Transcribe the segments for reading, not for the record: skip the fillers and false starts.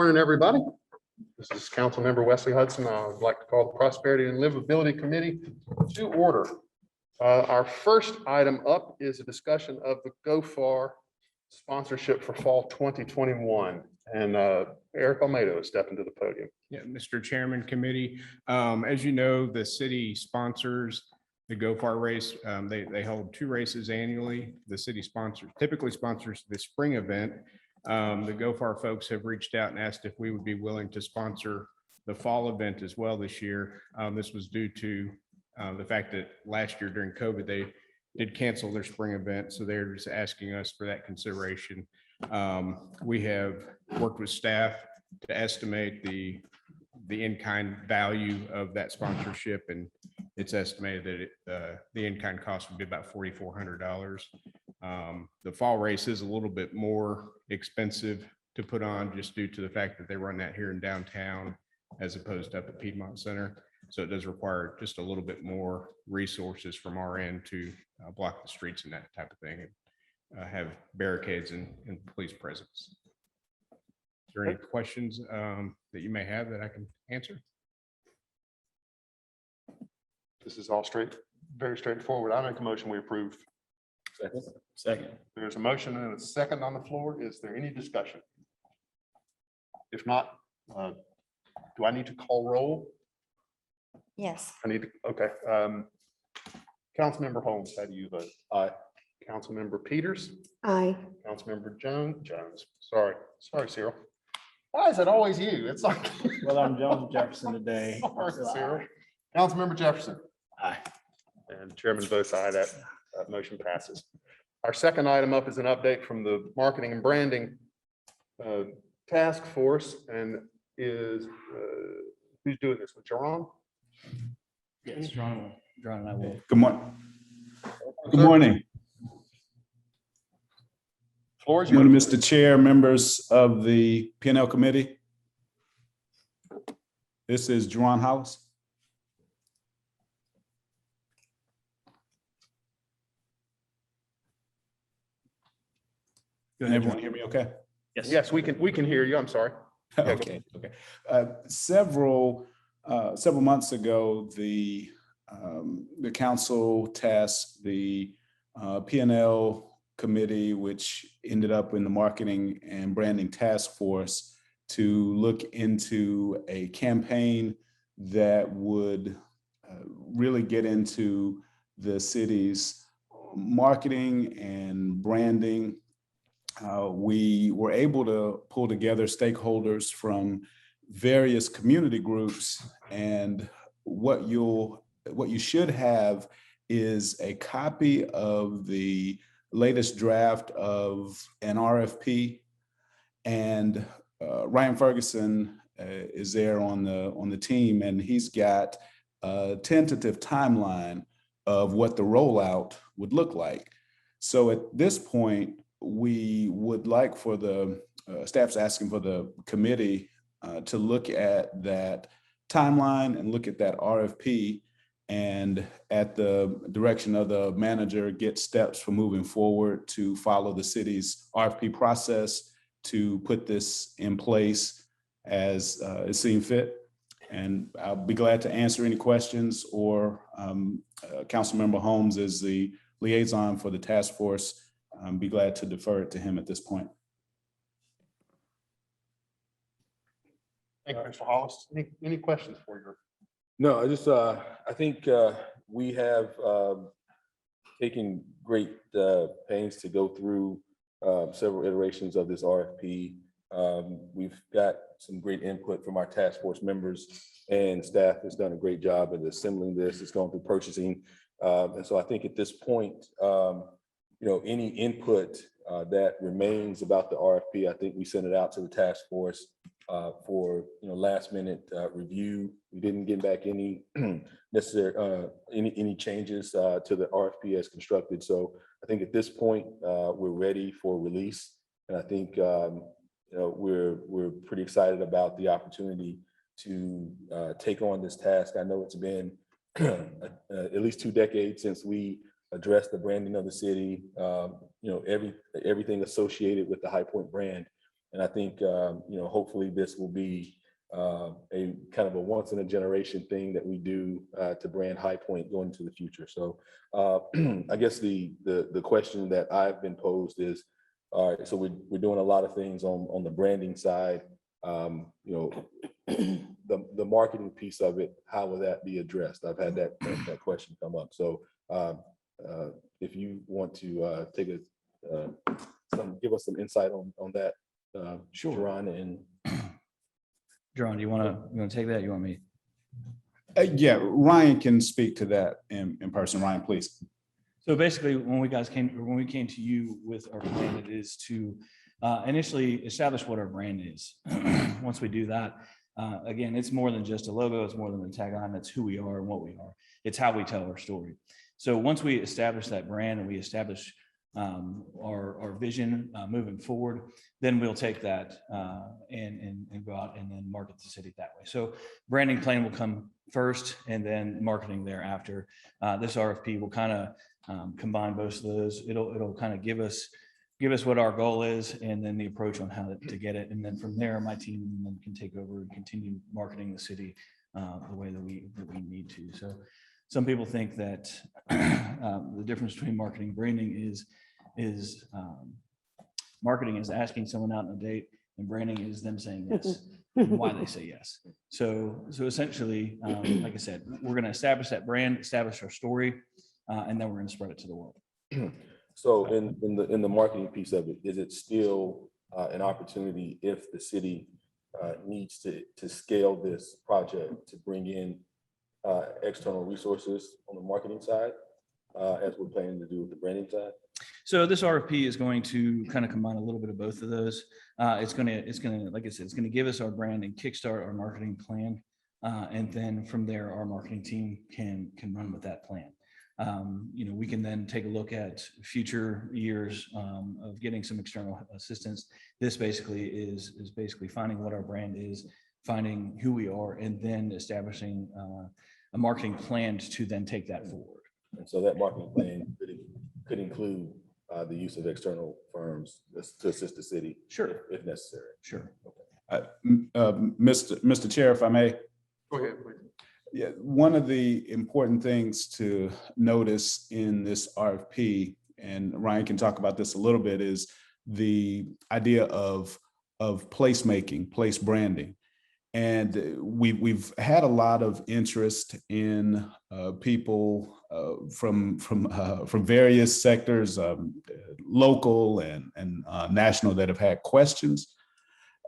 Morning, everybody. This is Councilmember Wesley Hudson. I would like to call the Prosperity and Livability Committee to order. Our first item up is a discussion of the GoFar sponsorship for fall 2021. And Eric Almeida is stepping to the podium. Yeah, Mr. Chairman, committee, as you know, the city sponsors the GoFar race. They hold 2 races annually. The city typically sponsors the spring event. The GoFar folks have reached out and asked if we would be willing to sponsor the fall event as well this year. This was due to the fact that last year during COVID, they did cancel their spring event. So they're just asking us for that consideration. We have worked with staff to estimate the in-kind value of that sponsorship, and it's estimated that the in-kind cost would be about $4,400. The fall race is a little bit more expensive to put on just due to the fact that they run that here in downtown as opposed to up at Piedmont Center. So it does require just a little bit more resources from our end to block the streets and that type of thing, and have barricades and police presence. Is there any questions that you may have that I can answer? This is all very straightforward. I make a motion we approve. Second. There's a motion and a second on the floor. Is there any discussion? If not, do I need to call roll? Yes. I need to, okay. Councilmember Holmes, how do you vote? Aye. Councilmember Peters? Aye. Councilmember Jones? Sorry, Cyril. Why is it always you? It's like. Well, I'm Jones Jefferson today. Sorry, Cyril. Councilmember Jefferson? Aye. And Chairman votes aye. That motion passes. Our second item up is an update from the Marketing and Branding Task Force, and is who's doing this with Jerron? Yes, John and I will. Good morning. Good morning. Floor is Good morning, yours. Mr. Chair, members of the P&L Committee. This is Jerron Hollis. Can everyone hear me okay? Yes, we can hear you. I'm sorry. Okay. Several months ago, the council tasked the P&L committee, which ended up in the Marketing and Branding Task Force, to look into a campaign that would really get into the city's marketing and branding. We were able to pull together stakeholders from various community groups, and what you should have is a copy of the latest draft of an RFP, and Ryan Ferguson is there on the team, and he's got a tentative timeline of what the rollout would look like. So at this point, we would like for the staff's asking for the committee to look at that timeline and look at that RFP, and at the direction of the manager, get steps for moving forward to follow the city's RFP process to put this in place as it seems fit. And I'll be glad to answer any questions, or Councilmember Holmes is the liaison for the task force. I'd be glad to defer it to him at this point. Thank you, Mr. Hollis. Any questions for you? No, I think we have taken great pains to go through several iterations of this RFP. We've got some great input from our task force members, and staff has done a great job in assembling this. It's gone through purchasing. And so I think at this point, any input that remains about the RFP, I think we sent it out to the task force for last minute review. We didn't get back any necessary any changes to the RFP as constructed. So I think at this point we're ready for release, and I think we're pretty excited about the opportunity to take on this task. I know it's been at least 2 decades since we addressed the branding of the city. Everything associated with the High Point brand. And I think, hopefully this will be a kind of a once in a generation thing that we do to brand High Point going into the future. So I guess the question that I've been posed is, all right, so we're doing a lot of things on the branding side. The marketing piece of it, how will that be addressed? I've had that question come up. So if you want to give us some insight on that, Sure. Jerron, and John, you want to take that? You want me? Yeah, Ryan can speak to that in person. Ryan, please. So basically, when we came to you with our plan, it is to initially establish what our brand is. Once we do that, again, it's more than just a logo. It's more than a tagline. It's who we are and what we are. It's how we tell our story. So once we establish that brand and we establish our vision moving forward, then we'll take that and go out and then market the city that way. So branding plan will come first and then marketing thereafter. This RFP will kind of combine both of those. It'll kind of give us what our goal is and then the approach on how to get it. And then from there, my team then can take over and continue marketing the city the way that we need to. So some people think that the difference between marketing and branding is marketing is asking someone out on a date and branding is them saying yes and why they say yes. So essentially, like I said, we're going to establish that brand, establish our story, and then we're going to spread it to the world. so in the marketing piece of it, is it still an opportunity if the city needs to scale this project to bring in external resources on the marketing side, as we're planning to do with the branding side? So this RFP is going to kind of combine a little bit of both of those. It's going to, like I said, it's going to give us our brand and kickstart our marketing plan. And then from there, our marketing team can run with that plan. We can then take a look at future years of getting some external assistance. This basically is basically finding what our brand is, finding who we are, and then establishing a marketing plan to then take that forward. And so that marketing plan could include the use of external firms to assist the city, Sure, if necessary. sure. Mr. Chair, if I may. Go ahead, please. Yeah, one of the important things to notice in this RFP, and Ryan can talk about this a little bit, is the idea of placemaking, place branding. And we've had a lot of interest in people from various sectors, local and national, that have had questions.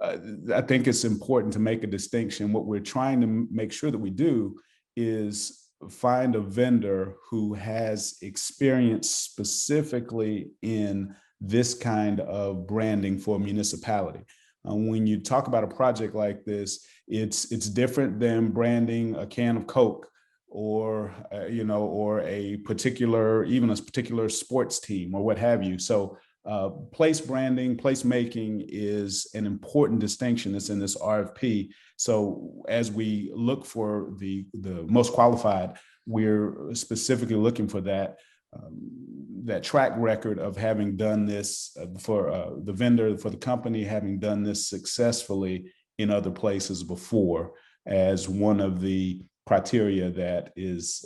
I think it's important to make a distinction. What we're trying to make sure that we do is find a vendor who has experience specifically in this kind of branding for a municipality. When you talk about a project like this, it's different than branding a can of Coke or or a particular sports team or what have you. So place branding, placemaking is an important distinction that's in this RFP. So as we look for the most qualified, we're specifically looking for that track record of having done this for the vendor, for the company, having done this successfully in other places before, as one of the criteria that's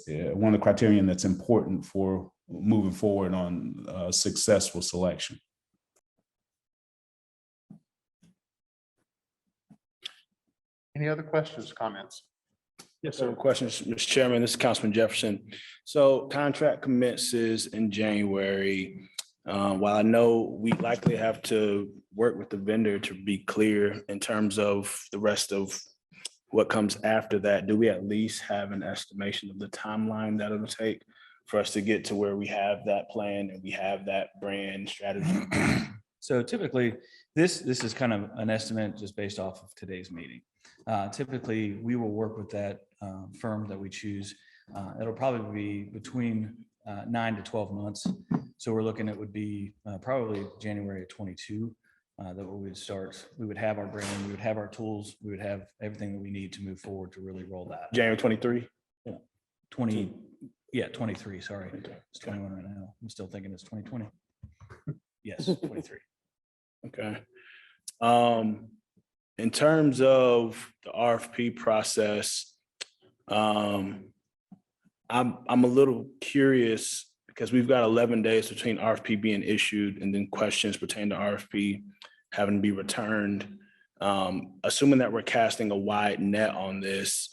important for moving forward on successful selection. Any other questions, comments? Yes, sir. Questions, Mr. Chairman. This is Councilman Jefferson. So contract commences in January. While I know we likely have to work with the vendor to be clear in terms of the rest of what comes after that, do we at least have an estimation of the timeline that it'll take for us to get to where we have that plan and we have that brand strategy? So typically, this is kind of an estimate just based off of today's meeting. Typically, we will work with that firm that we choose. It'll probably be between 9 to 12 months. So we're looking at would be probably January of 22 that we would start. We would have our brand, we would have our tools, we would have everything that we need to move forward to really roll that. January 23? 23, sorry. It's 21 right now. I'm still thinking it's 2020. Yes, 23. Okay. In terms of the RFP process, I'm a little curious because we've got 11 days between RFP being issued and then questions pertaining to RFP having to be returned. Assuming that we're casting a wide net on this,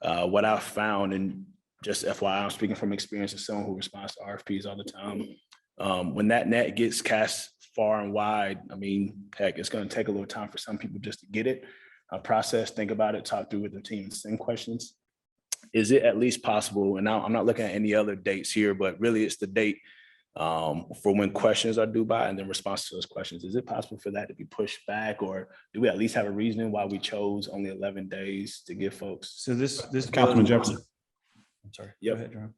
what I've found, and just FYI, I'm speaking from experience as someone who responds to RFPs all the time. When that net gets cast far and wide, I mean, heck, it's going to take a little time for some people just to get it, process, think about it, talk through with the team and send questions. Is it at least possible, and now I'm not looking at any other dates here, but really it's the date for when questions are due by and then response to those questions. Is it possible for that to be pushed back, or do we at least have a reasoning why we chose only 11 days to give folks? So this. Councilman Jefferson. I'm sorry. Yep. Go ahead, Jerome.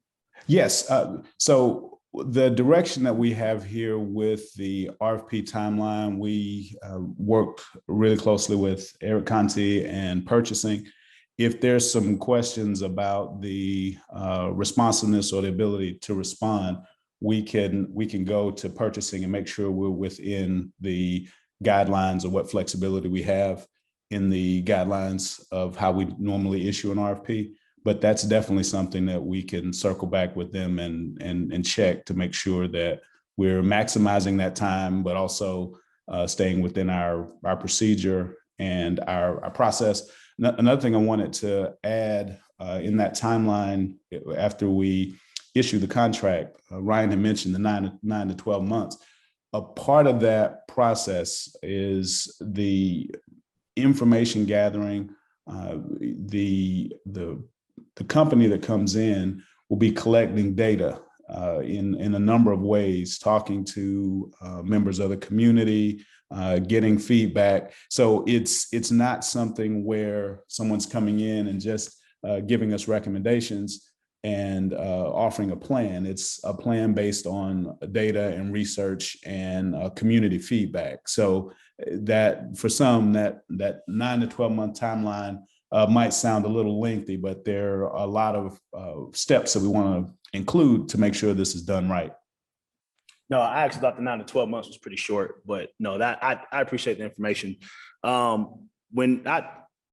Yes, so the direction that we have here with the RFP timeline, we worked really closely with Eric Conti and purchasing. If there's some questions about the responsiveness or the ability to respond, we can go to purchasing and make sure we're within the guidelines of what flexibility we have in the guidelines of how we normally issue an RFP. But that's definitely something that we can circle back with them and check to make sure that we're maximizing that time, but also staying within our procedure and our process. Another thing I wanted to add in that timeline, after we issue the contract, Ryan had mentioned the 9 to 12 months. A part of that process is the information gathering. The company that comes in will be collecting data in a number of ways, talking to members of the community, getting feedback. So it's not something where someone's coming in and just giving us recommendations and offering a plan. It's a plan based on data and research and community feedback. So that for some, that 9 to 12 month timeline might sound a little lengthy, but there are a lot of steps that we want to include to make sure this is done right. No, I actually thought the 9 to 12 months was pretty short, but no, that I appreciate the information.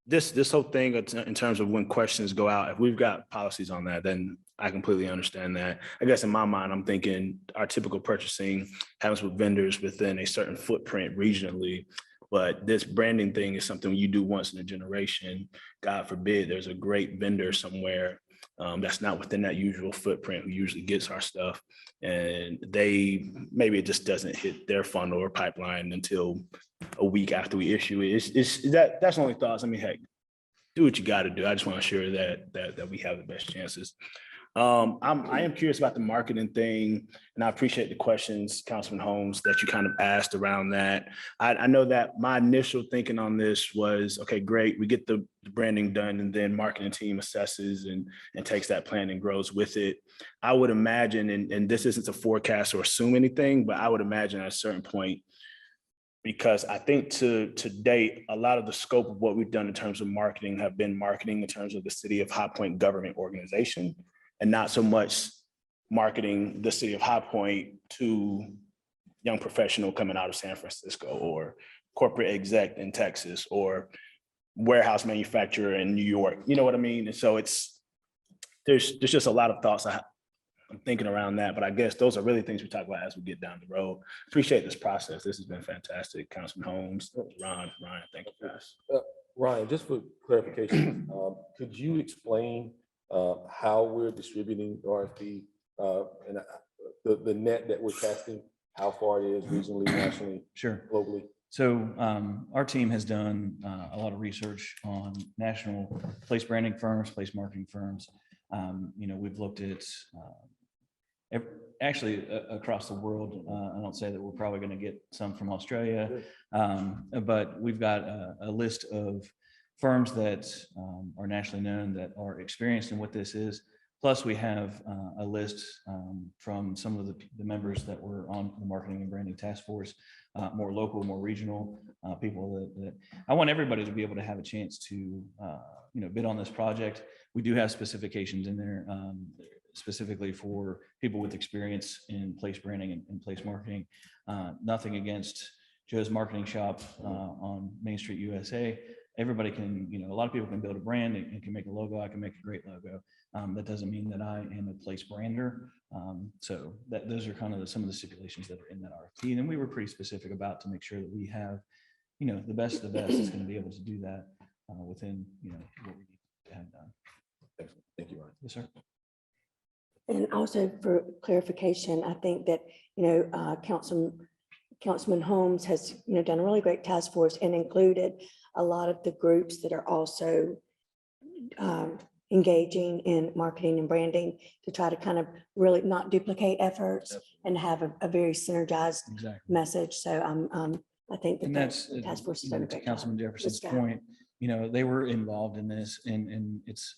This whole thing in terms of when questions go out, if we've got policies on that, then I completely understand that. I guess in my mind, I'm thinking our typical purchasing happens with vendors within a certain footprint regionally. But this branding thing is something you do once in a generation. God forbid there's a great vendor somewhere that's not within that usual footprint who usually gets our stuff, and maybe it just doesn't hit their funnel or pipeline until a week after we issue it. That's only thoughts. I mean, heck, do what you got to do. I just want to ensure that we have the best chances. I am curious about the marketing thing, and I appreciate the questions, Councilman Holmes, that you kind of asked around that. I know that my initial thinking on this was, okay, great, we get the branding done, and then marketing team assesses and takes that plan and grows with it. I would imagine, and this isn't a forecast or assume anything, but I would imagine at a certain point, because I think to date, a lot of the scope of what we've done in terms of marketing have been marketing in terms of the City of High Point government organization, and not so much marketing the City of High Point to young professional coming out of San Francisco, or corporate exec in Texas, or warehouse manufacturer in New York. You know what I mean? And so there's just a lot of thoughts I'm thinking around that, but I guess those are really things we talk about as we get down the road. Appreciate this process. This has been fantastic. Councilman Holmes, Ryan, thank you guys. Ryan, just for clarification, could you explain how we're distributing RFP and the net that we're casting, how far it is regionally, nationally, Sure. globally? So our team has done a lot of research on national place branding firms, place marketing firms. We've looked at actually across the world. I don't say that we're probably going to get some from Australia, but we've got a list of firms that are nationally known that are experienced in what this is. Plus, we have a list from some of the members that were on the marketing and branding task force, more local, more regional people that I want everybody to be able to have a chance to bid on this project. We do have specifications in there specifically for people with experience in place branding and place marketing. Nothing against Joe's Marketing Shop on Main Street, USA. Everybody can, a lot of people can build a brand and can make a logo. I can make a great logo. That doesn't mean that I am a place brander. So those are kind of some of the stipulations that are in that RFP. And then we were pretty specific about to make sure that we have, the best of the best is going to be able to do that within, what we need to have done. Excellent. Thank you, Ryan. Yes, sir. And also for clarification, I think that, Councilman Holmes has, done a really great task force and included a lot of the groups that are also engaging in marketing and branding to try to kind of really not duplicate efforts and have a very synergized Exactly. message. So I think And that that's, the task force has done a to great job. Councilman Jefferson's Good job. point, they were involved in this and it's,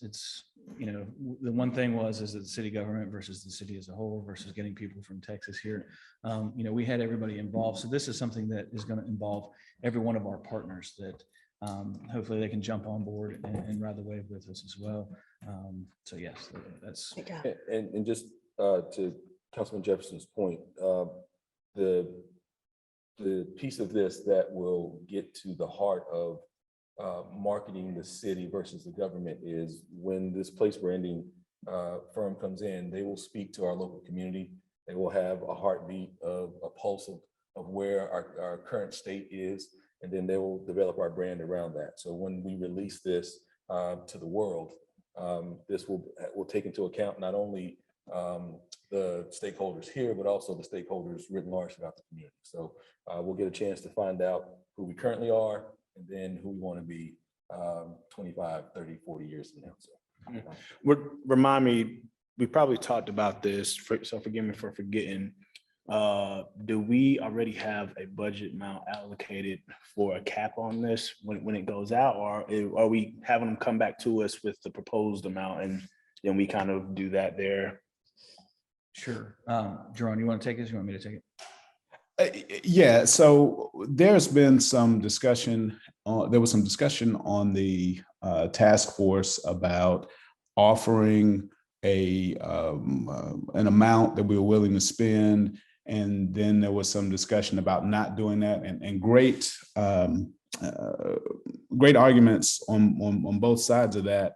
the one thing is that the city government versus the city as a whole versus getting people from Texas here, we had everybody involved. So this is something that is going to involve every one of our partners that hopefully they can jump on board and ride the wave with us as well. So yes, that's. Good job. And just to Councilman Jefferson's point, the piece of this that will get to the heart of marketing the city versus the government is when this place branding firm comes in, they will speak to our local community. They will have a heartbeat of a pulse of where our current state is, and then they will develop our brand around that. So when we release this to the world, this will take into account not only the stakeholders here, but also the stakeholders written large throughout the community. So we'll get a chance to find out who we currently are and then who we want to be 25, 30, 40 years from now. So Remind me, we probably talked about this, so forgive me for forgetting. Do we already have a budget amount allocated for a cap on this when it goes out, or are we having them come back to us with the proposed amount and then we kind of do that there? Sure. Jerome, you want to take this? You want me to take it? Yeah, so there's been some discussion, there was some discussion on the task force about offering an amount that we were willing to spend. And then there was some discussion about not doing that, and great arguments on both sides of that.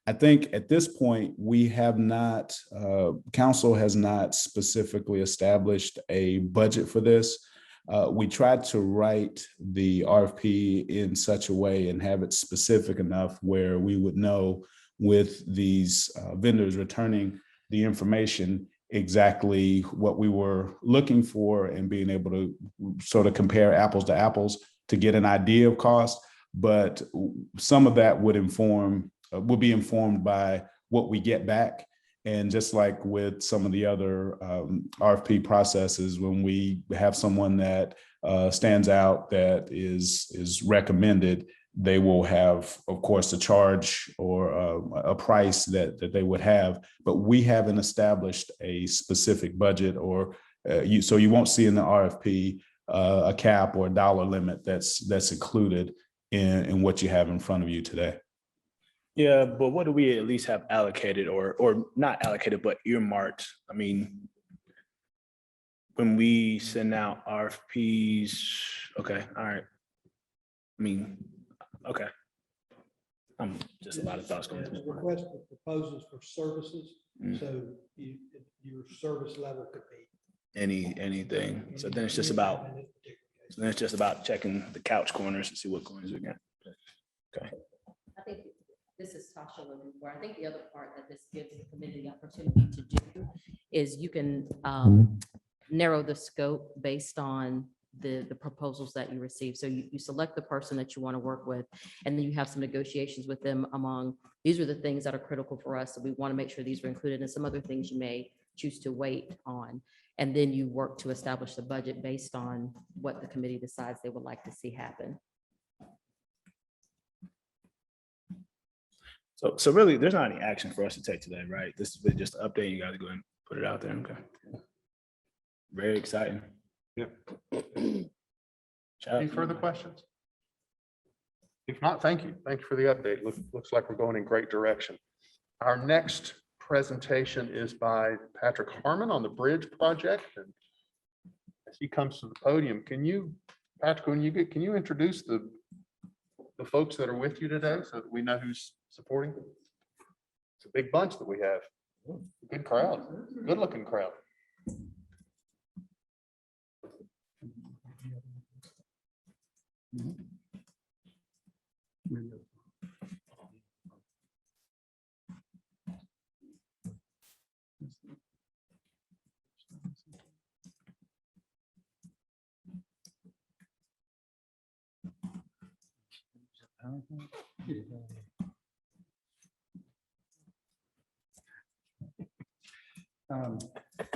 I think at this point, we have not, council has not specifically established a budget for this. We tried to write the RFP in such a way and have it specific enough where we would know with these vendors returning the information exactly what we were looking for and being able to sort of compare apples to apples to get an idea of cost. But some of that would be informed by what we get back. And just like with some of the other RFP processes, when we have someone that stands out that is recommended, they will have, of course, a charge or a price that they would have. But we haven't established a specific budget, or so you won't see in the RFP a cap or a dollar limit that's included in what you have in front of you today. Yeah, but what do we at least have allocated or not allocated, but earmarked? I mean, when we send out RFPs, okay, all right. I mean, okay. Just a lot of thoughts going through. Request for proposals for services, so your service level could be Anything. So then it's just about checking the couch corners to see what corners we got. Okay. I think this is Tasha looking for. I think the other part that this gives the committee the opportunity to do is you can narrow the scope based on the proposals that you receive. So you select the person that you want to work with, and then you have some negotiations with them among, these are the things that are critical for us. So we want to make sure these are included, and some other things you may choose to wait on. And then you work to establish the budget based on what the committee decides they would like to see happen. So really, there's not any action for us to take today, right? This is just an update. You got to go and put it out there. Okay. Very exciting. Yep. Any further questions? If not, thank you. Thank you for the update. Looks like we're going in great direction. Our next presentation is by Patrick Harmon on the bridge project. And as he comes to the podium, can you Patrick, can you introduce the folks that are with you today so that we know who's supporting? It's a big bunch that we have. Good crowd, good looking crowd.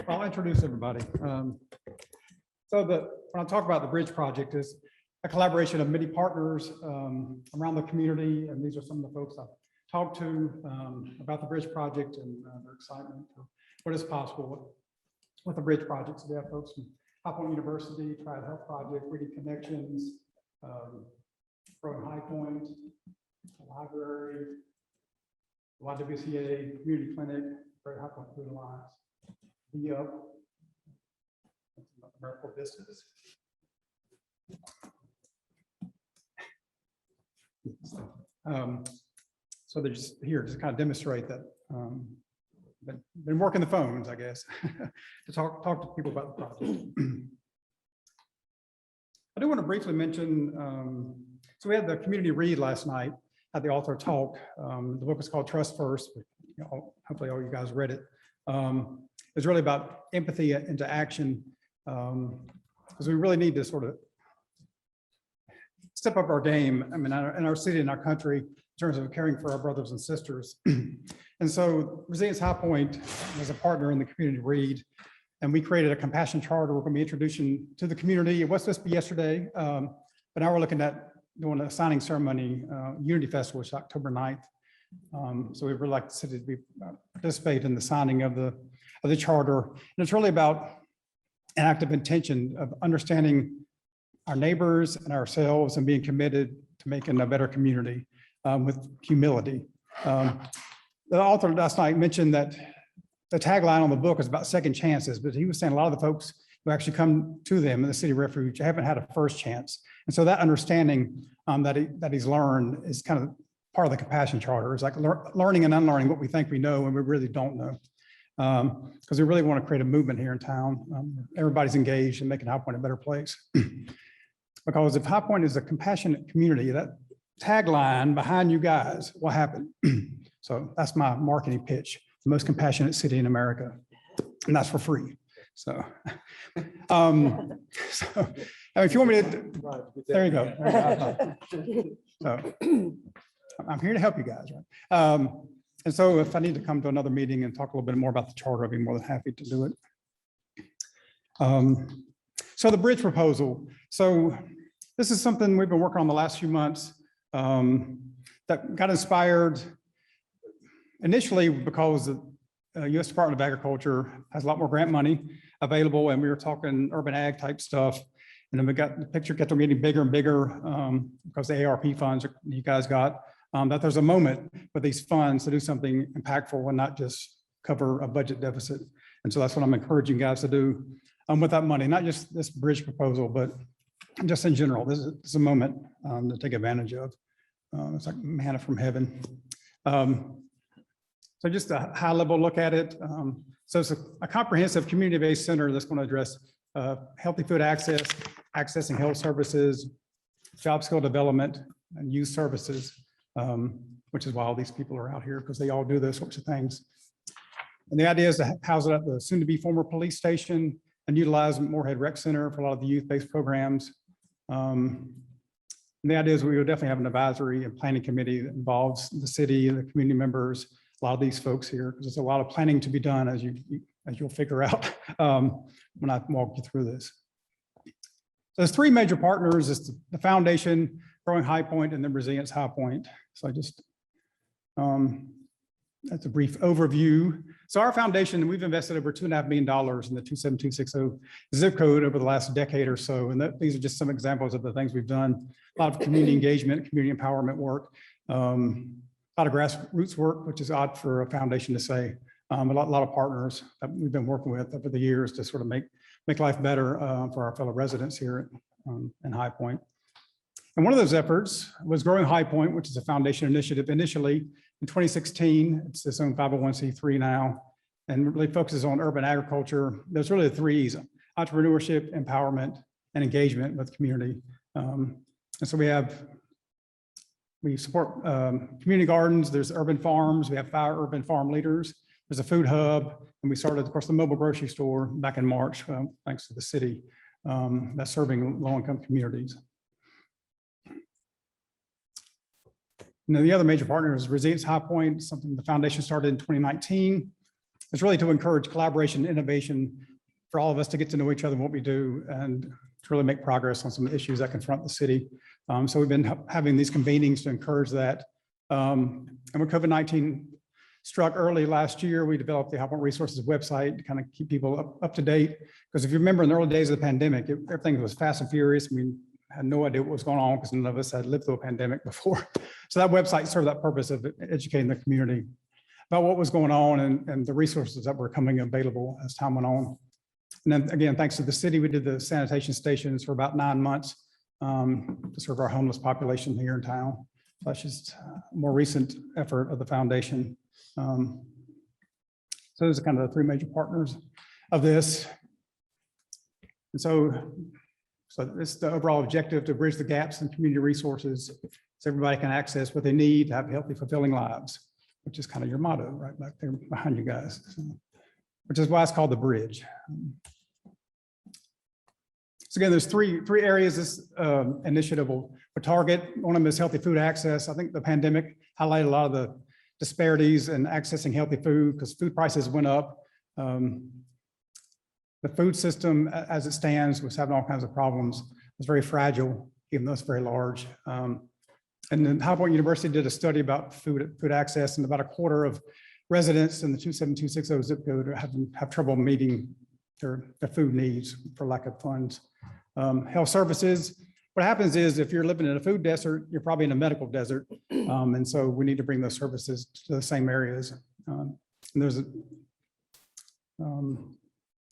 I'll introduce everybody. So when I talk about the bridge project, is a collaboration of many partners around the community, and these are some of the folks I've talked to about the bridge project and their excitement for what is possible with the bridge project. So we have folks from High Point University, Triad Health Project, Reading Connections, from High Point, the library, YWCA, Community Clinic, Great High Point Food Alliance, Medical Business. So they're just here to kind of demonstrate that been working the phones, I guess, to talk to people about the project. I do want to briefly mention, so we had the community read last night, had the author talk. The book is called Trust First. Hopefully all you guys read it. It's really about empathy into action, because we really need to sort of step up our game. I mean, in our city and our country, in terms of caring for our brothers and sisters. And so Resilience High Point was a partner in the community read, and we created a compassion charter. We're going to be introducing to the community. It was supposed to be yesterday, but now we're looking at doing a signing ceremony, Unity Festival, which is October 9th. So we would like the city to participate in the signing of the charter. And it's really about an active intention of understanding our neighbors and ourselves and being committed to making a better community with humility. The author last night mentioned that the tagline on the book is about second chances, but he was saying a lot of the folks who actually come to them in the city refuge haven't had a first chance. And so that understanding that he's learned is kind of part of the compassion charter. It's like learning and unlearning what we think we know and we really don't know. Because we really want to create a movement here in town. Everybody's engaged in making High Point a better place. Because if High Point is a compassionate community, that tagline behind you guys will happen. So that's my marketing pitch, the most compassionate city in America. And that's for free. So, I mean, if you want me to, there you go. So I'm here to help you guys, right? And so if I need to come to another meeting and talk a little bit more about the charter, I'd be more than happy to do it. So the bridge proposal. So this is something we've been working on the last few months that got inspired initially because the U.S. Department of Agriculture has a lot more grant money available, and we were talking urban ag type stuff. And then we got the picture kept on getting bigger and bigger because the ARP funds you guys got, that there's a moment for these funds to do something impactful and not just cover a budget deficit. And so that's what I'm encouraging guys to do with that money, not just this bridge proposal, but just in general. This is a moment to take advantage of. It's like manna from heaven. So just a high level look at it. So it's a comprehensive community-based center that's going to address healthy food access, accessing health services, job skill development, and youth services, which is why all these people are out here, because they all do those sorts of things. And the idea is to house it at the soon-to-be former police station and utilize Moorhead Rec Center for a lot of the youth-based programs. And the idea is we will definitely have an advisory and planning committee that involves the city, the community members, a lot of these folks here, because there's a lot of planning to be done, as you'll figure out when I walk you through this. So there's three major partners. It's the foundation, Growing High Point, and then Resilience High Point. So I just, that's a brief overview. So our foundation, we've invested over $2.5 million in the 27260 zip code over the last decade or so. And these are just some examples of the things we've done. A lot of community engagement, community empowerment work, a lot of grassroots work, which is odd for a foundation to say. A lot of partners that we've been working with over the years to sort of make life better for our fellow residents here in High Point. And one of those efforts was Growing High Point, which is a foundation initiative initially in 2016. It's its own 501c3 now, and really focuses on urban agriculture. There's really the three E's: entrepreneurship, empowerment, and engagement with community. And so we support community gardens. There's urban farms. We have 5 urban farm leaders. There's a food hub, and we started, of course, the mobile grocery store back in March, thanks to the city, that's serving low-income communities. And then the other major partner is Resilience High Point, something the foundation started in 2019. It's really to encourage collaboration, innovation, for all of us to get to know each other and what we do, and to really make progress on some issues that confront the city. So we've been having these convenings to encourage that. And when COVID-19 struck early last year, we developed the High Point Resources website to kind of keep people up to date. Because if you remember in the early days of the pandemic, everything was fast and furious. We had no idea what was going on because none of us had lived through a pandemic before. So that website served that purpose of educating the community about what was going on and the resources that were coming available as time went on. And then again, thanks to the city, we did the sanitation stations for about 9 months to serve our homeless population here in town. So that's just a more recent effort of the foundation. So those are kind of the 3 major partners of this. And so it's the overall objective to bridge the gaps in community resources so everybody can access what they need to have healthy, fulfilling lives, which is kind of your motto right back there behind you guys, which is why it's called the bridge. So again, there's three areas this initiative will target. One of them is healthy food access. I think the pandemic highlighted a lot of the disparities in accessing healthy food because food prices went up. The food system as it stands was having all kinds of problems. It's very fragile, even though it's very large. And then High Point University did a study about food access, and about a quarter of residents in the 27260 zip code have trouble meeting their food needs for lack of funds. Health services, what happens is if you're living in a food desert, you're probably in a medical desert. And so we need to bring those services to the same areas. And there's a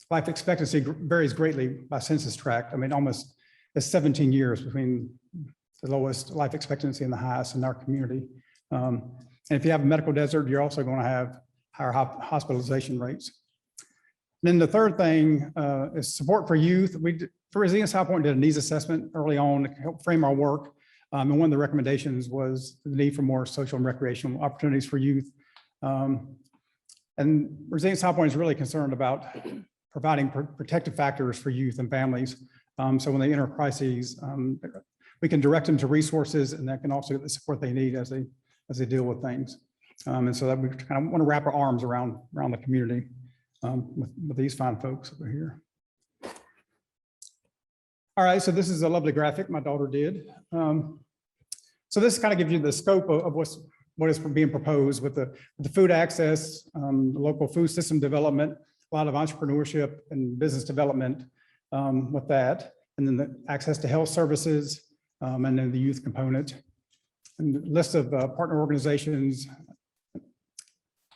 life expectancy varies greatly by census tract. I mean, almost it's 17 years between the lowest life expectancy and the highest in our community. And if you have a medical desert, you're also going to have higher hospitalization rates. And then the third thing is support for youth. For Resilience High Point did a needs assessment early on to help frame our work. And one of the recommendations was the need for more social and recreational opportunities for youth. And Resilience High Point is really concerned about providing protective factors for youth and families. So when they enter crises, we can direct them to resources, and that can also get the support they need as they deal with things. And so that we kind of want to wrap our arms around the community with these fine folks over here. All right, so this is a lovely graphic my daughter did. So this kind of gives you the scope of what is being proposed with the food access, the local food system development, a lot of entrepreneurship and business development with that, and then the access to health services, and then the youth component. And the list of partner organizations.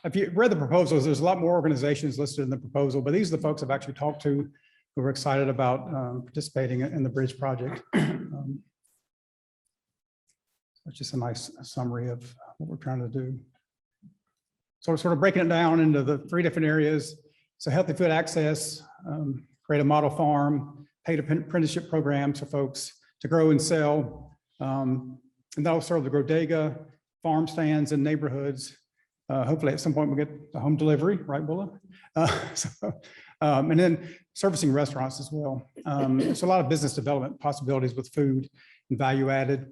If you read the proposals, there's a lot more organizations listed in the proposal, but these are the folks I've actually talked to who are excited about participating in the bridge project. It's just a nice summary of what we're trying to do. So we're sort of breaking it down into the 3 different areas. So healthy food access, create a model farm, paid apprenticeship programs for folks to grow and sell. And that'll serve the bodega, farm stands in neighborhoods. Hopefully at some point we'll get the home delivery, right, Willa? And then servicing restaurants as well. There's a lot of business development possibilities with food and value added.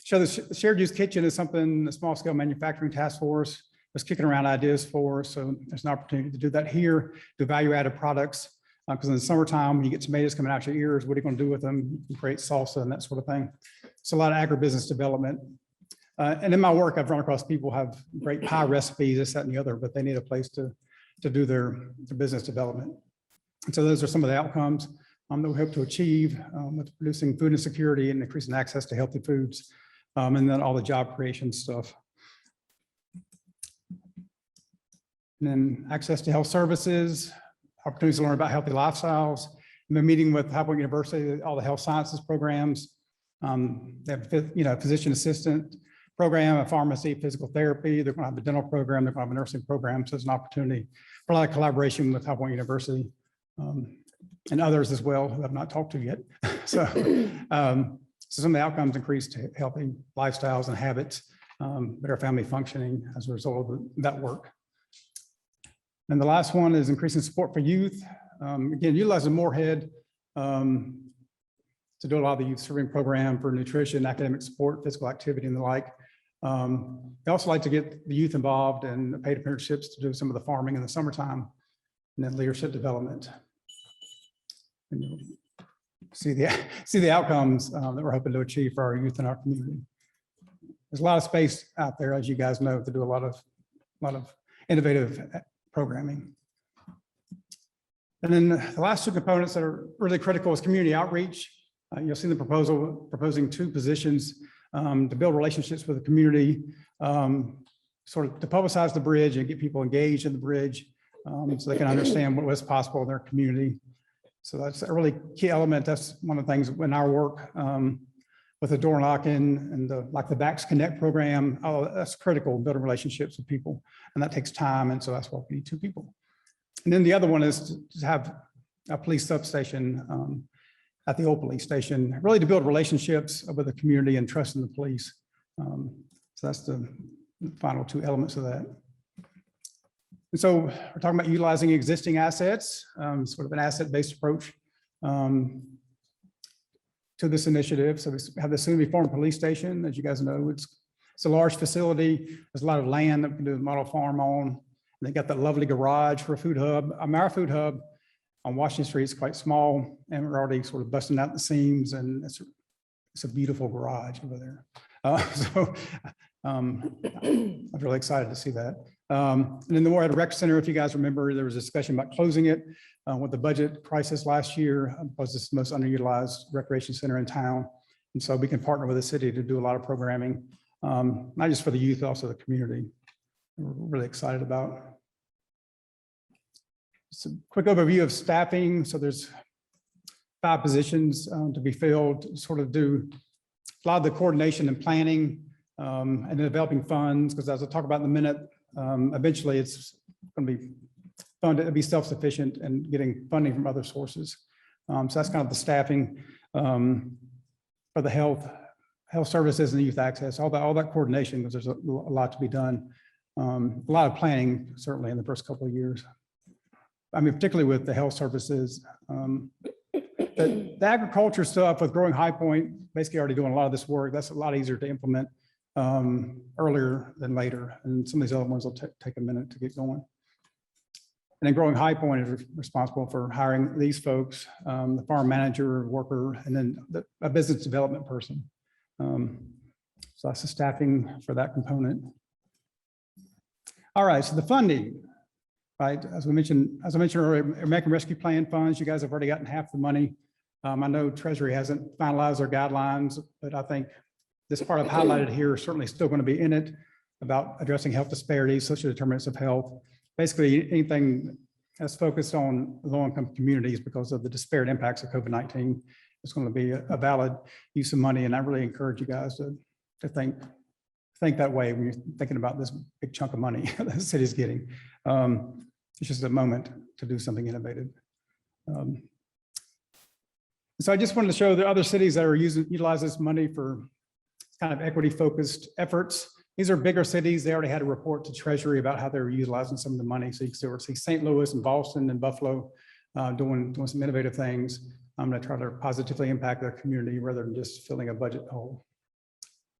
So the shared use kitchen is something the small scale manufacturing task force was kicking around ideas for. So there's an opportunity to do that here, do value added products. Because in the summertime, when you get tomatoes coming out your ears, what are you going to do with them? You can create salsa and that sort of thing. So a lot of agribusiness development. And in my work, I've run across people who have great pie recipes, this, that, and the other, but they need a place to do their business development. And so those are some of the outcomes that we hope to achieve with producing food insecurity and increasing access to healthy foods, and then all the job creation stuff. And then access to health services, opportunities to learn about healthy lifestyles, I've been meeting with High Point University, all the health sciences programs. They have, physician assistant program, a pharmacy, physical therapy. They're going to have a dental program. They're going to have a nursing program. So it's an opportunity for a lot of collaboration with High Point University and others as well who I've not talked to yet. So, so some of the outcomes increased healthy lifestyles and habits, better family functioning as a result of that work. And the last one is increasing support for youth. Again, utilizing Moorhead to do a lot of the youth serving program for nutrition, academic support, physical activity and the like. They also like to get the youth involved in paid apprenticeships to do some of the farming in the summertime and then leadership development. And you'll see the outcomes that we're hoping to achieve for our youth in our community. There's a lot of space out there, as you guys know, to do a lot of innovative programming. And then the last two components that are really critical is community outreach. You'll see the proposal proposing 2 positions to build relationships with the community, sort of to publicize the bridge and get people engaged in the bridge so they can understand what was possible in their community. So that's a really key element. That's one of the things in our work with the door knocking and the Backs Connect program. Oh, that's critical, building relationships with people, and that takes time. And so that's why we need 2 people. And then the other one is to have a police substation at the old police station, really to build relationships with the community and trust in the police. So that's the final 2 elements of that. And so we're talking about utilizing existing assets, sort of an asset-based approach to this initiative. So we have the soon-to-be formed police station. As you guys know, it's a large facility. There's a lot of land that we can do a model farm on. And they got that lovely garage for a food hub. Our food hub on Washington Street is quite small, and we're already sort of busting out the seams, and it's a beautiful garage over there. I'm really excited to see that. And then the Moorhead Rec Center, if you guys remember, there was a discussion about closing it with the budget crisis last year, because it's the most underutilized recreation center in town. And so we can partner with the city to do a lot of programming, not just for the youth, but also the community. We're really excited about. Just a quick overview of staffing. So there's 5 positions to be filled, to sort of do a lot of the coordination and planning and developing funds, because as I'll talk about in a minute, eventually it's going to be funded to be self-sufficient and getting funding from other sources. So that's kind of the staffing for the health services and the youth access, all that coordination, because there's a lot to be done. A lot of planning, certainly in the first couple of years. I mean, particularly with the health services. The agriculture stuff with Growing High Point, basically already doing a lot of this work. That's a lot easier to implement earlier than later. And some of these other ones will take a minute to get going. And then Growing High Point is responsible for hiring these folks, the farm manager, worker, and then a business development person. So that's the staffing for that component. All right, so the funding, right? As I mentioned earlier, American Rescue Plan funds, you guys have already gotten half the money. I know Treasury hasn't finalized their guidelines, but I think this part I've highlighted here is certainly still going to be in it about addressing health disparities, social determinants of health. Basically, anything that's focused on low-income communities because of the disparate impacts of COVID-19 is going to be a valid use of money. And I really encourage you guys to think that way when you're thinking about this big chunk of money that the city's getting. It's just a moment to do something innovative. So I just wanted to show the other cities that are utilize this money for kind of equity-focused efforts. These are bigger cities. They already had a report to Treasury about how they were utilizing some of the money. So you can see St. Louis and Boston and Buffalo doing some innovative things. I'm going to try to positively impact their community rather than just filling a budget hole.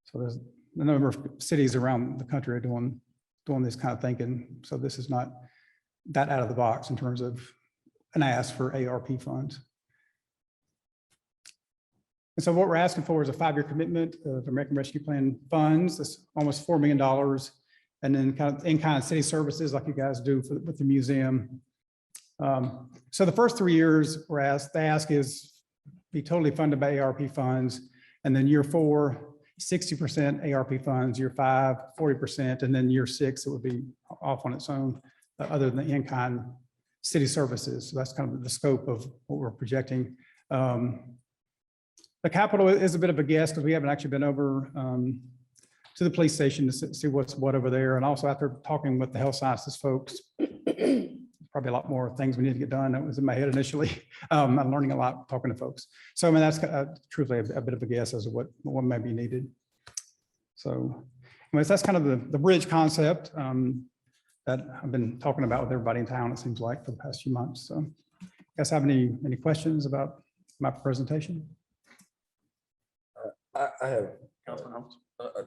So there's a number of cities around the country are doing this kind of thinking. So this is not that out of the box in terms of an ask for ARP funds. And so what we're asking for is a 5-year commitment of American Rescue Plan funds. That's almost $4 million. And then kind of in-kind city services like you guys do with the museum. So the first 3 years the ask is be totally funded by ARP funds. And then year 4, 60% ARP funds, year 5, 40%. And then year 6, it would be off on its own other than the in-kind city services. So that's kind of the scope of what we're projecting. The capital is a bit of a guess because we haven't actually been over to the police station to see what's what over there. And also after talking with the health sciences folks, probably a lot more things we need to get done. That was in my head initially. I'm learning a lot talking to folks. So I mean, that's truthfully a bit of a guess as to what may be needed. So anyways, that's kind of the bridge concept that I've been talking about with everybody in town, it seems like, for the past few months. So you guys have any questions about my presentation? I have. Councilman Holmes.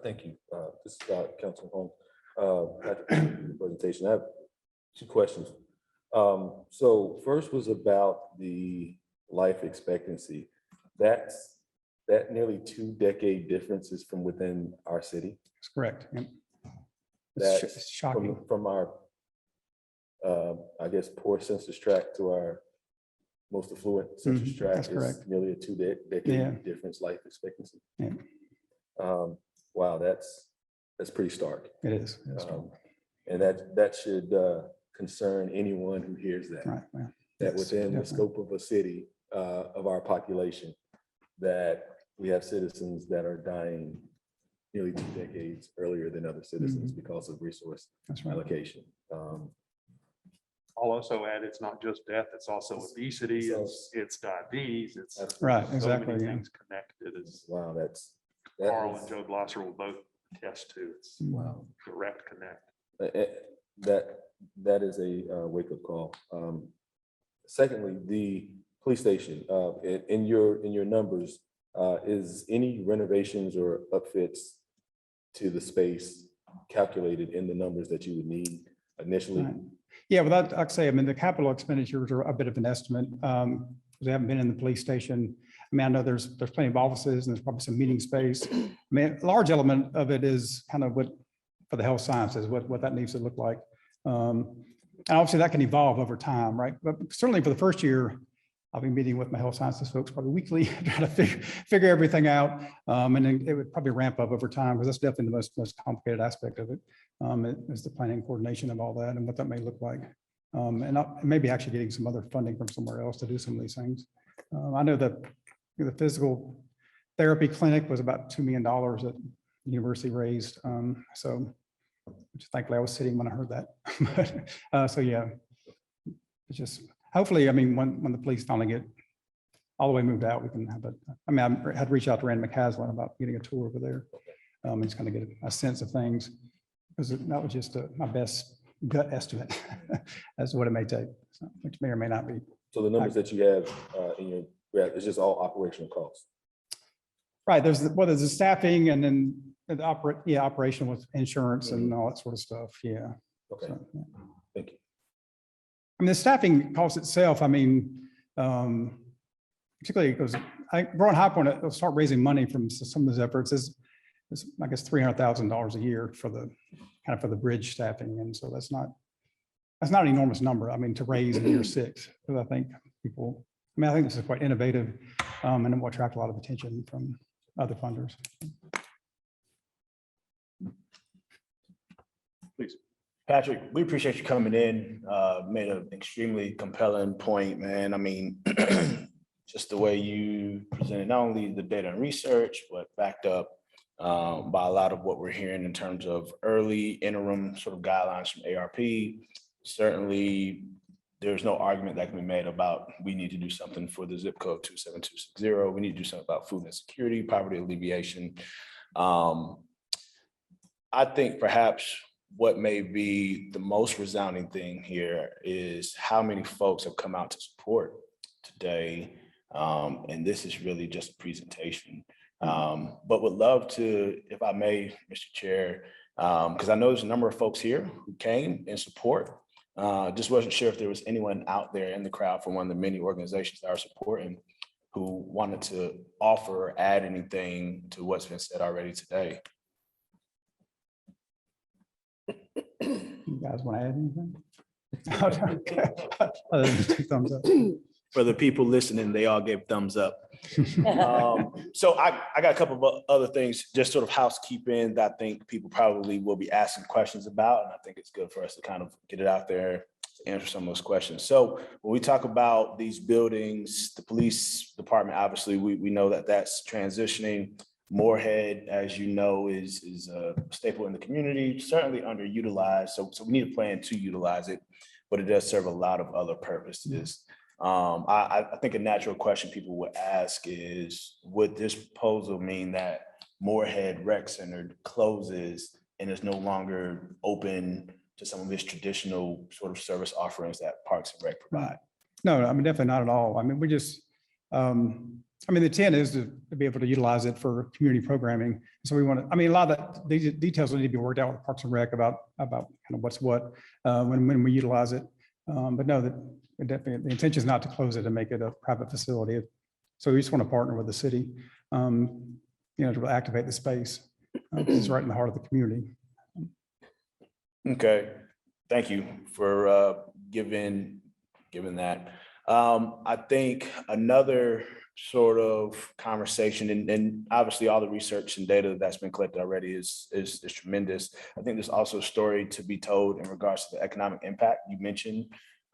Thank you. This is Councilman Holmes. Presentation. I have two questions. So first was about the life expectancy. That nearly 2-decade difference is from within our city. That's correct. Yep. That's It's shocking. from our, I guess, poor census tract to our most affluent census tract. That's correct. Nearly a 2-decade Yeah. difference life expectancy. Yeah. Wow, that's pretty stark. It is. And that should concern anyone who hears that. Right. Yeah. That Yes, within the definitely. scope of a city, of our population, that we have citizens that are dying nearly 2 decades earlier than other citizens because of resource That's right. allocation. I'll also add, it's not just death, it's also obesity, So- it's diabetes, it's Right, so exactly, many yeah. things connected, as Wow, that Carl is- and Joe Glosser will both attest to. It's wow. direct connect. That is a wake-up call. Secondly, the police station, in your numbers, is any renovations or upfits to the space calculated in the numbers that you would need initially? Right. Yeah, well, that, like I say, I mean, the capital expenditures are a bit of an estimate. We haven't been in the police station. I mean, I know there's plenty of offices and there's probably some meeting space. I mean, a large element of it is kind of what, for the health sciences, what that needs to look like. And obviously that can evolve over time, right? But certainly for the first year, I'll be meeting with my health sciences folks probably weekly, trying to figure everything out. And then it would probably ramp up over time because that's definitely the most complicated aspect of it. Is the planning coordination of all that and what that may look like. And maybe actually getting some other funding from somewhere else to do some of these things. I know that the physical therapy clinic was about $2 million that the university raised. So which thankfully I was sitting when I heard that. So yeah, it's just, hopefully, I mean, when the police finally get all the way moved out, we can have I mean, I had reached out to Rand McCaslin about getting a tour over there. And just kind of get a sense of things. Because that was just my best gut estimate as to what it may take, which may or may not be. So the numbers that you have in your graph, it's just all operational costs. Right, there's the staffing and then the operation with insurance and all that sort of stuff, yeah. Okay, So, yeah. thank you. I mean, the staffing cost itself, I mean, particularly because Broad High Point will start raising money from some of those efforts is I guess $300,000 a year for the for the bridge staffing, and so that's not an enormous number. I mean, to raise in year 6, because I think people. I mean, I think this is quite innovative, and it will attract a lot of attention from other funders. Please. Patrick, we appreciate you coming in, made an extremely compelling point, man. I mean, just the way you presented not only the data and research, but backed up by a lot of what we're hearing in terms of early interim sort of guidelines from ARP. Certainly, there's no argument that can be made about we need to do something for the zip code 27260. We need to do something about food insecurity, poverty alleviation. I think perhaps what may be the most resounding thing here is how many folks have come out to support today. And this is really just a presentation. But would love to, if I may, Mr. Chair, because I know there's a number of folks here who came in support. Just wasn't sure if there was anyone out there in the crowd from one of the many organizations that are supporting who wanted to offer or add anything to what's been said already today. You guys want to add anything? Okay. Other than 2 thumbs up. For the people listening, they all gave thumbs up. So I got a couple of other things, just sort of housekeeping that I think people probably will be asking questions about. And I think it's good for us to kind of get it out there, to answer some of those questions. So when we talk about these buildings, the police department, obviously, we know that that's transitioning. Moorhead, as you know, is a staple in the community, certainly underutilized. So we need a plan to utilize it, but it does serve a lot of other purposes. I think a natural question people would ask is, would this proposal mean that Moorhead Rec Center closes and is no longer open to some of its traditional sort of service offerings that Parks and Rec provide? No, I mean, definitely not at all. I mean, we just, I mean, the intent is to be able to utilize it for community programming. So we want to, I mean, a lot of that, these details will need to be worked out with Parks and Rec about kind of what's what when we utilize it. But no, that definitely, the intention is not to close it and make it a private facility. So we just want to partner with the city, you know, to activate the space. It's right in the heart of the community. Okay, thank you for giving that. I think another sort of conversation, and obviously all the research and data that's been collected already is tremendous. I think there's also a story to be told in regards to the economic impact. You mentioned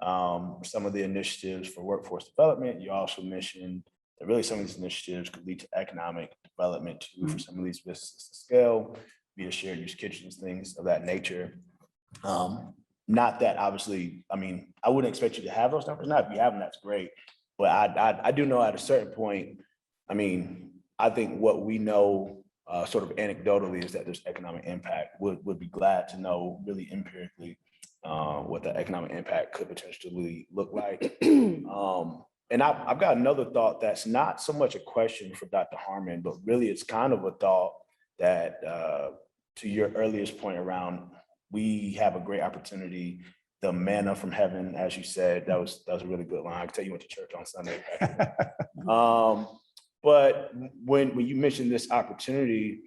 some of the initiatives for workforce development. You also mentioned that really some of these initiatives could lead to economic development too for some of these businesses to scale, via shared use kitchens, things of that nature. Not that obviously, I mean, I wouldn't expect you to have those numbers. Not if you have them, that's great. But I do know at a certain point, I mean, I think what we know sort of anecdotally is that there's economic impact. Would be glad to know really empirically what the economic impact could potentially look like. And I've got another thought that's not so much a question for Dr. Harmon, but really it's kind of a thought that to your earliest point around, we have a great opportunity, the manna from heaven, as you said, that was a really good line. I can tell you went to church on Sunday. But when you mentioned this opportunity,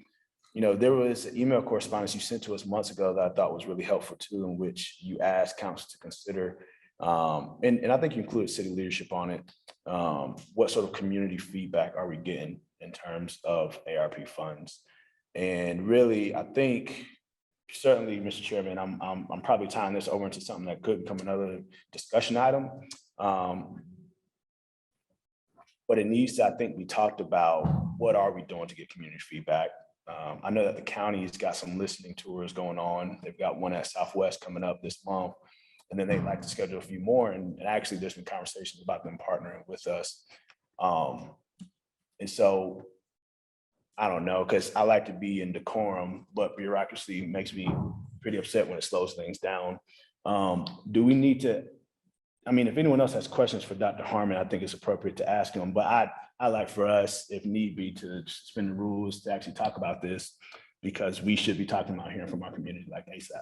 you know, there was an email correspondence you sent to us months ago that I thought was really helpful too, in which you asked council to consider, and I think you included city leadership on it. What sort of community feedback are we getting in terms of ARP funds? And really, I think, certainly, Mr. Chairman, I'm probably tying this over into something that could become another discussion item. But it needs to, I think we talked about what are we doing to get community feedback. I know that the county has got some listening tours going on. They've got one at Southwest coming up this month. And then they'd like to schedule a few more. And actually there's been conversations about them partnering with us. And so I don't know, because I like to be in decorum, but bureaucracy makes me pretty upset when it slows things down. Do we need to, I mean, if anyone else has questions for Dr. Harmon, I think it's appropriate to ask him, but I like for us, if need be, to suspend the rules to actually talk about this, because we should be talking about hearing from our community like ASAP.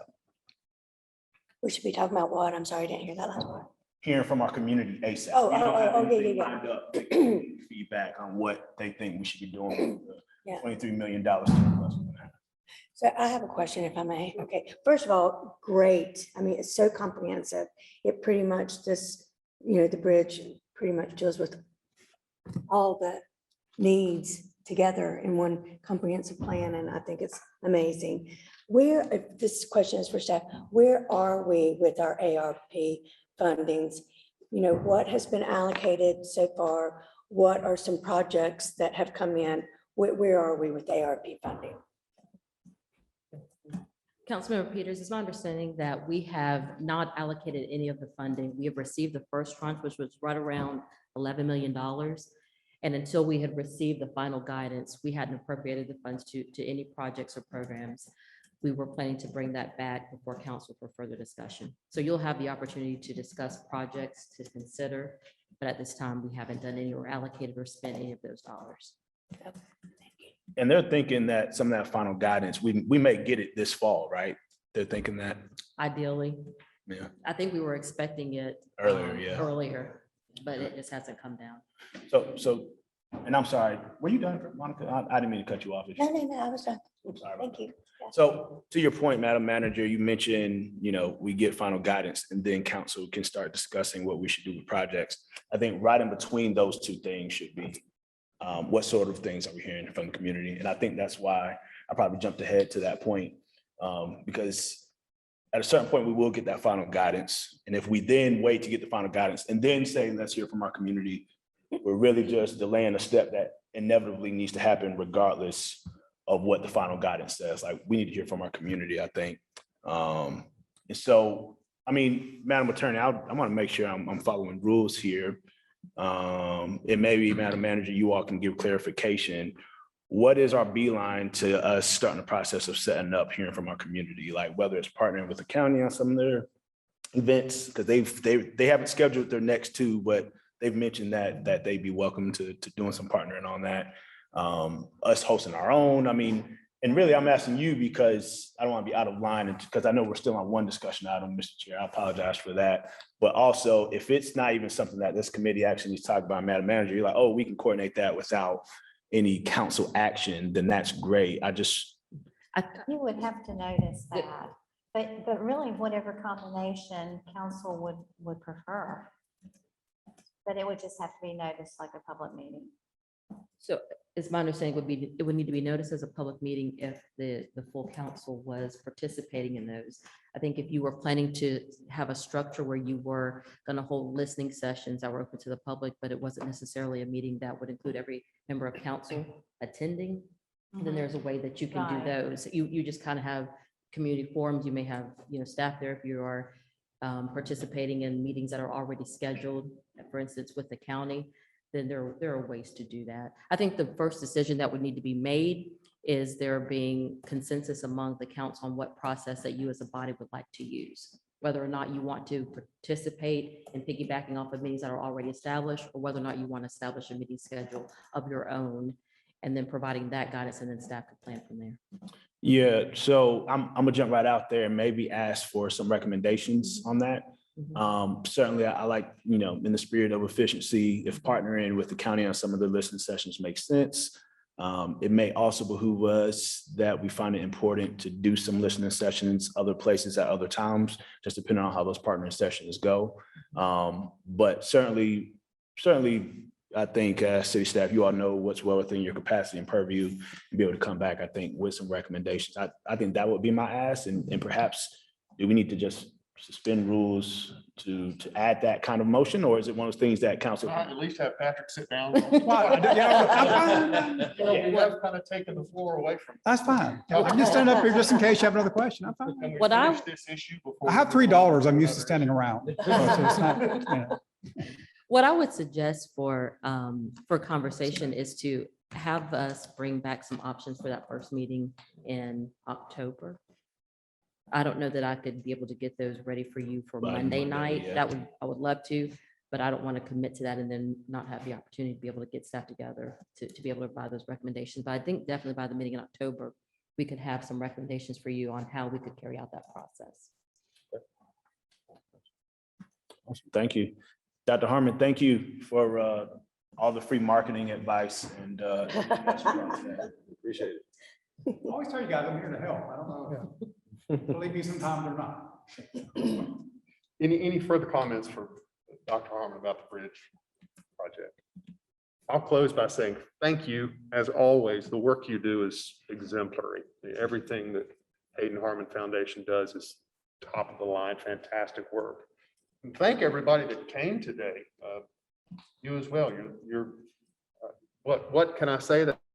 We should be talking about what? I'm sorry, I didn't hear that last part. Hearing from our community ASAP. Oh, We don't have yeah, anything yeah. lined up, feedback on what they think we should be doing with Yeah. the $23 million. So I have a question, if I may. Okay, first of all, great. I mean, it's so comprehensive. It pretty much just, you know, the bridge pretty much deals with all the needs together in one comprehensive plan, and I think it's amazing. Where, if this question is for staff, where are we with our ARP fundings? You know, what has been allocated so far? What are some projects that have come in? Where are we with ARP funding? Councilmember Peters, it's my understanding that we have not allocated any of the funding. We have received the first tranche, which was right around $11 million. And until we had received the final guidance, we hadn't appropriated the funds to any projects or programs. We were planning to bring that back before council for further discussion. So you'll have the opportunity to discuss projects to consider, but at this time, we haven't done any or allocated or spent any of those dollars. And they're thinking that some of that final guidance, we may get it this fall, right? They're thinking that. Ideally, Yeah. I think we were expecting it Earlier, yeah. earlier, but it just hasn't come down. So, and I'm sorry, were you done, Monica? I didn't mean to cut you off. No, I was done. I'm sorry. Thank you. So to your point, Madam Manager, you mentioned, we get final guidance and then council can start discussing what we should do with projects. I think right in between those two things should be, what sort of things are we hearing from the community? And I think that's why I probably jumped ahead to that point. Because at a certain point, we will get that final guidance. And if we then wait to get the final guidance and then say, let's hear from our community, we're really just delaying a step that inevitably needs to happen regardless of what the final guidance says. Like, we need to hear from our community, I think. And so, Madam Attorney, I want to make sure I'm following rules here. And maybe, Madam Manager, you all can give clarification. What is our beeline to us starting the process of setting up, hearing from our community, like whether it's partnering with the county on some of their events, because they haven't scheduled their next two, but they've mentioned that they'd be welcome to doing some partnering on that. Us hosting our own. And really I'm asking you because I don't want to be out of line, and because I know we're still on one discussion item, Mr. Chair, I apologize for that. But also, if it's not even something that this committee actually needs to talk about, Madam Manager, you're like, oh, we can coordinate that without any council action, then that's great. You would have to notice that, but really whatever combination council would prefer. But it would just have to be noticed like a public meeting. So it's my understanding it would need to be noticed as a public meeting if the full council was participating in those. I think if you were planning to have a structure where you were going to hold listening sessions that were open to the public, but it wasn't necessarily a meeting that would include every member of council attending, then there's a way that you can do Right. those. You just kind of have community forums. You may have, staff there if you are participating in meetings that are already scheduled, for instance, with the county. Then there are ways to do that. I think the first decision that would need to be made is there being consensus among the council on what process that you as a body would like to use, whether or not you want to participate in piggybacking off of meetings that are already established, or whether or not you want to establish a meeting schedule of your own, and then providing that guidance, and then staff could plan from there. Yeah, so I'm gonna jump right out there and maybe ask for some recommendations on that. Certainly, I like, in the spirit of efficiency, if partnering with the county on some of the listening sessions makes sense. It may also behoove us that we find it important to do some listening sessions other places at other times, just depending on how those partnering sessions go. But certainly, I think city staff, you all know what's well within your capacity and purview, and be able to come back, I think, with some recommendations. I think that would be my ask, and perhaps do we need to just suspend rules to add that kind of motion, or is it one of those things that council? At least have Patrick sit down. Well, I'm fine. We have kind of taken the floor away from. That's fine. I'm just standing up here just in case you have another question. I'm fine. Can we What I- finish this issue before I have we move on $3. I'm used to another standing issue? around. So it's not. What I would suggest for conversation is to have us bring back some options for that first meeting in October. I don't know that I could be able to get those ready for you for By Monday Monday, night. yeah. I would love to, but I don't want to commit to that and then not have the opportunity to be able to get staff together to be able to provide those recommendations. But I think definitely by the meeting in October, we could have some recommendations for you on how we could carry out that process. Awesome. Thank you. Dr. Harmon, thank you for all the free marketing advice and Appreciate it. I always tell you guys, I'm here to help. I don't know. Believe me, sometimes they're not. Any further comments for Dr. Harmon about the bridge project? I'll close by saying thank you. As always, the work you do is exemplary. Everything that Hayden Harmon Foundation does is top of the line, fantastic work. And thank everybody that came today. You as well. What can I say that